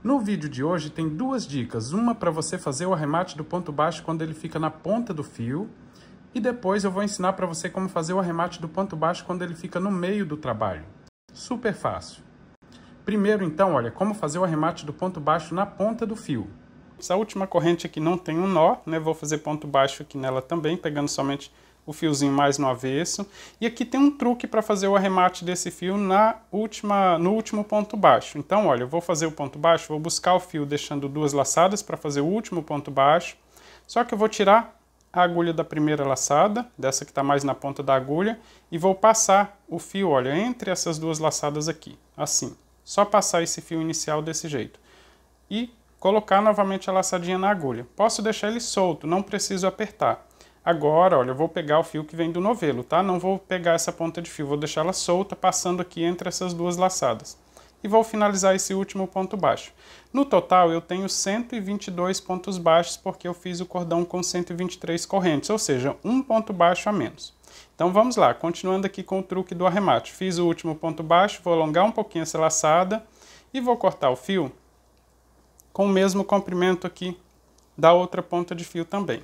No vídeo de hoje tem duas dicas, uma para você fazer o arremate do ponto baixo quando ele fica na ponta do fio, e depois eu vou ensinar para você como fazer o arremate do ponto baixo quando ele fica no meio do trabalho. Super fácil. Primeiro então, olha, como fazer o arremate do ponto baixo na ponta do fio. Essa última corrente aqui não tem um nó, né? Vou fazer ponto baixo aqui nela também, pegando somente o fiozinho mais no avesso. E aqui tem um truque para fazer o arremate desse fio no último ponto baixo. Então, olha, eu vou fazer o ponto baixo, vou buscar o fio deixando duas laçadas para fazer o último ponto baixo. Só que eu vou tirar a agulha da primeira laçada, dessa que está mais na ponta da agulha, e vou passar o fio, olha, entre essas duas laçadas aqui, assim. Só passar esse fio inicial desse jeito. E colocar novamente a laçadinha na agulha. Posso deixar ele solto, não preciso apertar. Agora, olha, eu vou pegar o fio que vem do novelo, tá? Não vou pegar essa ponta de fio, vou deixar ela solta, passando aqui entre essas duas laçadas. E vou finalizar esse último ponto baixo. No total, eu tenho 122 pontos baixos, porque eu fiz o cordão com 123 correntes, ou seja, um ponto baixo a menos. Então vamos lá, continuando aqui com o truque do arremate. Fiz o último ponto baixo, vou alongar um pouquinho essa laçada e vou cortar o fio com o mesmo comprimento aqui da outra ponta de fio também.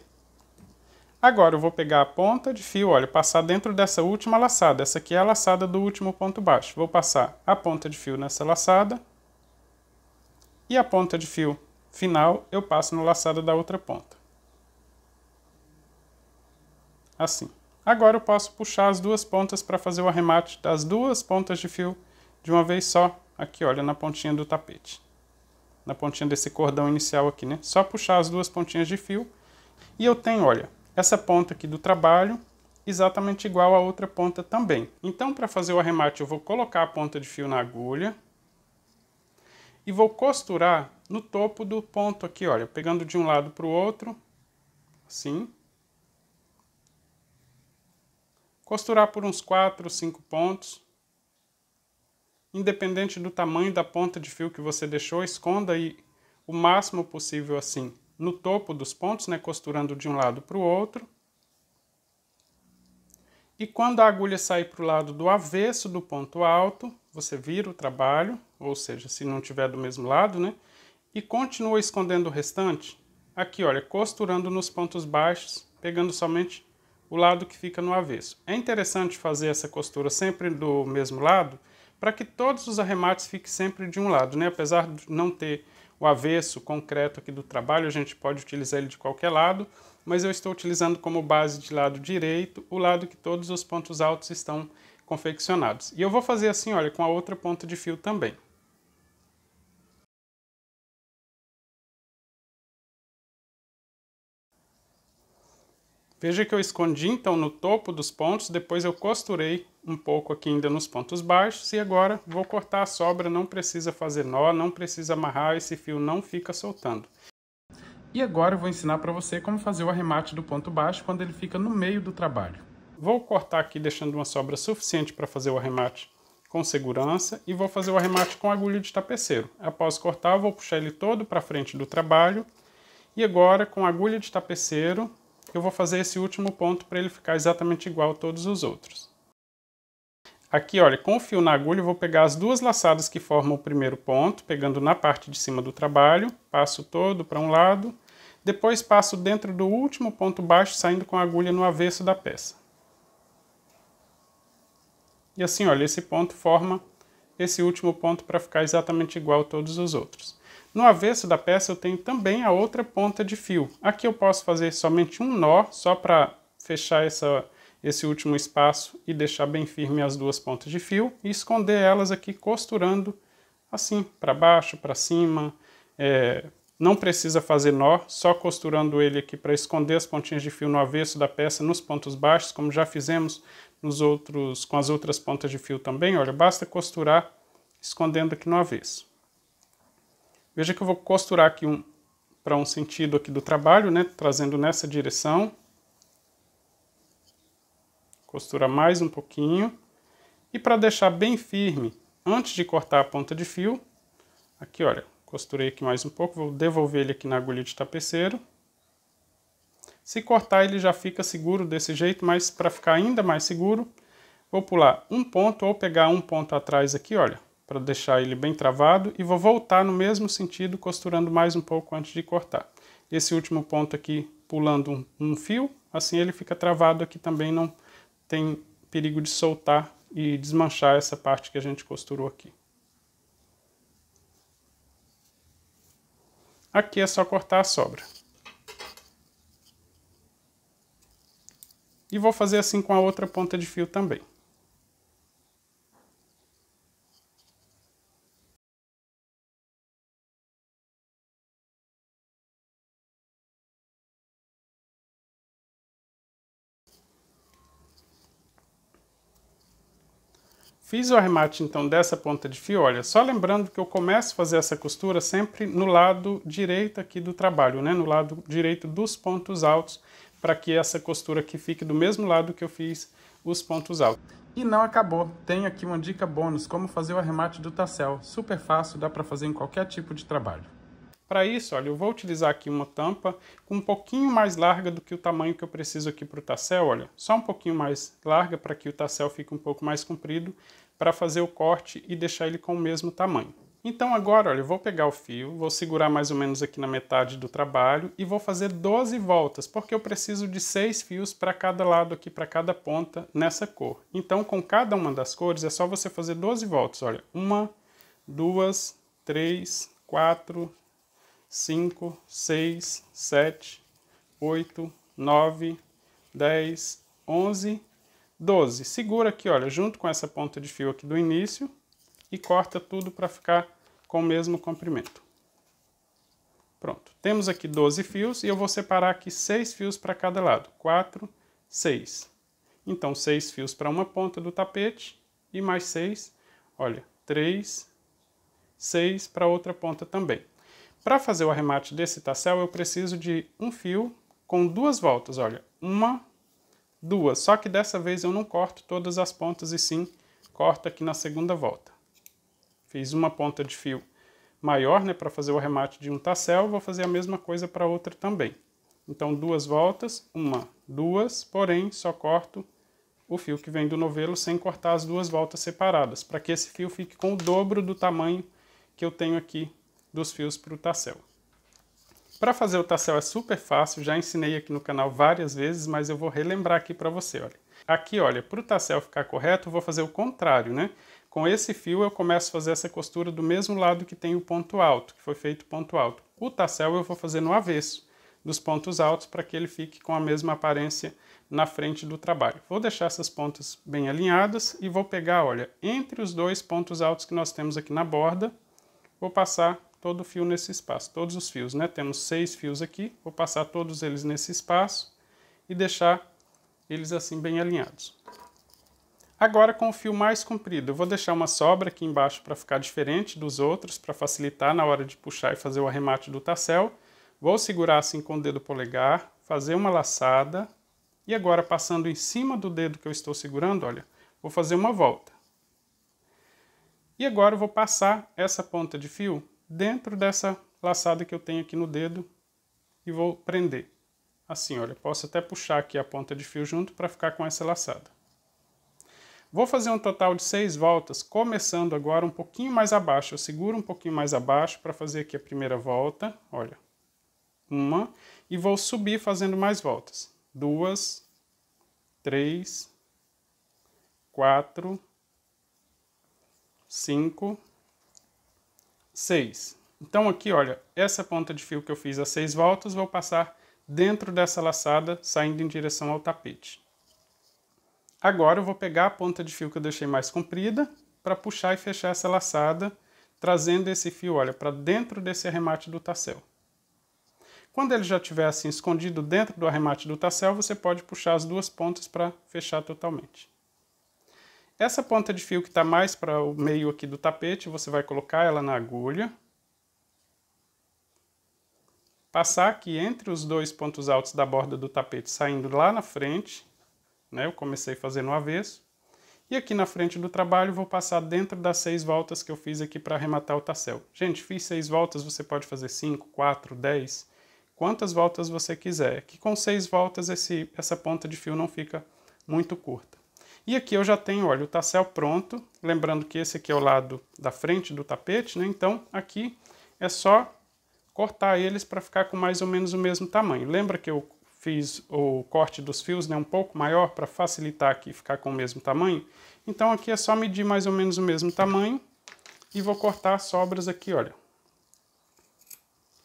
Agora eu vou pegar a ponta de fio, olha, passar dentro dessa última laçada. Essa aqui é a laçada do último ponto baixo. Vou passar a ponta de fio nessa laçada. E a ponta de fio final eu passo na laçada da outra ponta. Assim. Agora eu posso puxar as duas pontas para fazer o arremate das duas pontas de fio de uma vez só. Aqui, olha, na pontinha do tapete. Na pontinha desse cordão inicial aqui, né? Só puxar as duas pontinhas de fio. E eu tenho, olha, essa ponta aqui do trabalho exatamente igual a outra ponta também. Então, para fazer o arremate, eu vou colocar a ponta de fio na agulha e vou costurar no topo do ponto aqui, olha, pegando de um lado para o outro, assim. Costurar por uns 4 ou 5 pontos. Independente do tamanho da ponta de fio que você deixou, esconda aí o máximo possível assim no topo dos pontos, né, costurando de um lado para o outro. E quando a agulha sair para o lado do avesso do ponto alto, você vira o trabalho, ou seja, se não tiver do mesmo lado, né, e continua escondendo o restante, aqui, olha, costurando nos pontos baixos, pegando somente o lado que fica no avesso. É interessante fazer essa costura sempre do mesmo lado, para que todos os arremates fiquem sempre de um lado, né? Apesar de não ter o avesso concreto aqui do trabalho, a gente pode utilizar ele de qualquer lado, mas eu estou utilizando como base de lado direito, o lado que todos os pontos altos estão confeccionados. E eu vou fazer assim, olha, com a outra ponta de fio também. Veja que eu escondi então no topo dos pontos, depois eu costurei um pouco aqui ainda nos pontos baixos e agora vou cortar a sobra, não precisa fazer nó, não precisa amarrar, esse fio não fica soltando. E agora eu vou ensinar para você como fazer o arremate do ponto baixo quando ele fica no meio do trabalho. Vou cortar aqui deixando uma sobra suficiente para fazer o arremate com segurança e vou fazer o arremate com agulha de tapeceiro. Após cortar, eu vou puxar ele todo para frente do trabalho e agora com agulha de tapeceiro eu vou fazer esse último ponto para ele ficar exatamente igual a todos os outros. Aqui, olha, com o fio na agulha eu vou pegar as duas laçadas que formam o primeiro ponto, pegando na parte de cima do trabalho, passo todo para um lado, depois passo dentro do último ponto baixo, saindo com a agulha no avesso da peça. E assim, olha, esse ponto forma esse último ponto para ficar exatamente igual a todos os outros. No avesso da peça eu tenho também a outra ponta de fio. Aqui eu posso fazer somente um nó, só para fechar esse último espaço e deixar bem firme as duas pontas de fio e esconder elas aqui costurando assim, para baixo, para cima. Não precisa fazer nó, só costurando ele aqui para esconder as pontinhas de fio no avesso da peça nos pontos baixos, como já fizemos com as outras pontas de fio também. Olha, basta costurar escondendo aqui no avesso. Veja que eu vou costurar aqui para um sentido aqui do trabalho, né? Trazendo nessa direção. Costura mais um pouquinho. E para deixar bem firme, antes de cortar a ponta de fio, aqui, olha, costurei aqui mais um pouco, vou devolver ele aqui na agulha de tapeceiro. Se cortar, ele já fica seguro desse jeito, mas para ficar ainda mais seguro, vou pular um ponto ou pegar um ponto atrás aqui, olha, para deixar ele bem travado, e vou voltar no mesmo sentido, costurando mais um pouco antes de cortar. Esse último ponto aqui, pulando um fio, assim ele fica travado aqui também, não tem perigo de soltar e desmanchar essa parte que a gente costurou aqui. Aqui é só cortar a sobra. E vou fazer assim com a outra ponta de fio também. Fiz o arremate então dessa ponta de fio, olha, só lembrando que eu começo a fazer essa costura sempre no lado direito aqui do trabalho, né? No lado direito dos pontos altos, para que essa costura aqui fique do mesmo lado que eu fiz os pontos altos. E não acabou, tem aqui uma dica bônus, como fazer o arremate do tassel. Super fácil, dá para fazer em qualquer tipo de trabalho. Para isso, olha, eu vou utilizar aqui uma tampa com um pouquinho mais larga do que o tamanho que eu preciso aqui para o tassel, olha, só um pouquinho mais larga para que o tassel fique um pouco mais comprido, para fazer o corte e deixar ele com o mesmo tamanho. Então agora, olha, eu vou pegar o fio, vou segurar mais ou menos aqui na metade do trabalho e vou fazer 12 voltas, porque eu preciso de 6 fios para cada lado aqui, para cada ponta nessa cor. Então com cada uma das cores é só você fazer 12 voltas, olha, 1, 2, 3, 4, 5, 6, 7, 8, 9, 10, 11, 12. Segura aqui, olha, junto com essa ponta de fio aqui do início e corta tudo para ficar com o mesmo comprimento. Pronto. Temos aqui 12 fios e eu vou separar aqui 6 fios para cada lado. 4, 6. Então, 6 fios para uma ponta do tapete e mais 6, olha, 3, 6 para outra ponta também. Para fazer o arremate desse tassel, eu preciso de um fio com 2 voltas, olha, 1, 2. Só que dessa vez eu não corto todas as pontas e sim corto aqui na segunda volta. Fiz uma ponta de fio maior, né, para fazer o arremate de um tassel, vou fazer a mesma coisa para outra também. Então 2 voltas, 1, 2, porém só corto o fio que vem do novelo sem cortar as 2 voltas separadas, para que esse fio fique com o dobro do tamanho que eu tenho aqui dos fios para o tassel. Para fazer o tassel é super fácil, já ensinei aqui no canal várias vezes, mas eu vou relembrar aqui para você, olha. Aqui, olha, para o tassel ficar correto, eu vou fazer o contrário, né? Com esse fio eu começo a fazer essa costura do mesmo lado que tem o ponto alto, que foi feito ponto alto. O tassel eu vou fazer no avesso dos pontos altos para que ele fique com a mesma aparência na frente do trabalho. Vou deixar essas pontas bem alinhadas e vou pegar, olha, entre os 2 pontos altos que nós temos aqui na borda, vou passar todo o fio nesse espaço, todos os fios, né? Temos 6 fios aqui, vou passar todos eles nesse espaço e deixar eles assim bem alinhados. Agora com o fio mais comprido, eu vou deixar uma sobra aqui embaixo para ficar diferente dos outros, para facilitar na hora de puxar e fazer o arremate do tassel. Vou segurar assim com o dedo polegar, fazer uma laçada e agora passando em cima do dedo que eu estou segurando, olha, vou fazer uma volta. E agora eu vou passar essa ponta de fio dentro dessa laçada que eu tenho aqui no dedo e vou prender. Assim, olha, posso até puxar aqui a ponta de fio junto para ficar com essa laçada. Vou fazer um total de 6 voltas, começando agora um pouquinho mais abaixo. Eu seguro um pouquinho mais abaixo para fazer aqui a primeira volta, olha, 1, e vou subir fazendo mais voltas. 2, 3, 4, 5, 6. Então aqui, olha, essa ponta de fio que eu fiz as 6 voltas, vou passar dentro dessa laçada, saindo em direção ao tapete. Agora eu vou pegar a ponta de fio que eu deixei mais comprida, para puxar e fechar essa laçada, trazendo esse fio, olha, para dentro desse arremate do tassel. Quando ele já estiver assim escondido dentro do arremate do tassel, você pode puxar as 2 pontas para fechar totalmente. Essa ponta de fio que está mais para o meio aqui do tapete, você vai colocar ela na agulha. Passar aqui entre os 2 pontos altos da borda do tapete, saindo lá na frente, né? Eu comecei a fazer no avesso. E aqui na frente do trabalho, vou passar dentro das 6 voltas que eu fiz aqui para arrematar o tassel. Gente, fiz 6 voltas, você pode fazer 5, 4, 10, quantas voltas você quiser. Que com 6 voltas essa ponta de fio não fica muito curta. E aqui eu já tenho, olha, o tassel pronto. Lembrando que esse aqui é o lado da frente do tapete, né? Então, aqui é só cortar eles para ficar com mais ou menos o mesmo tamanho. Lembra que eu fiz o corte dos fios, né, um pouco maior para facilitar aqui e ficar com o mesmo tamanho? Então, aqui é só medir mais ou menos o mesmo tamanho e vou cortar as sobras aqui, olha,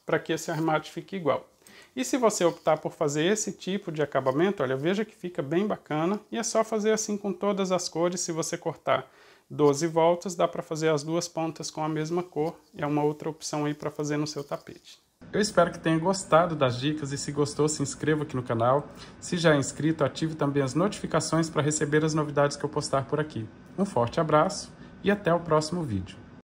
para que esse arremate fique igual. E se você optar por fazer esse tipo de acabamento, olha, veja que fica bem bacana. E é só fazer assim com todas as cores. Se você cortar 12 voltas, dá para fazer as duas pontas com a mesma cor. É uma outra opção aí para fazer no seu tapete. Eu espero que tenha gostado das dicas e se gostou, se inscreva aqui no canal. Se já é inscrito, ative também as notificações para receber as novidades que eu postar por aqui. Um forte abraço e até o próximo vídeo.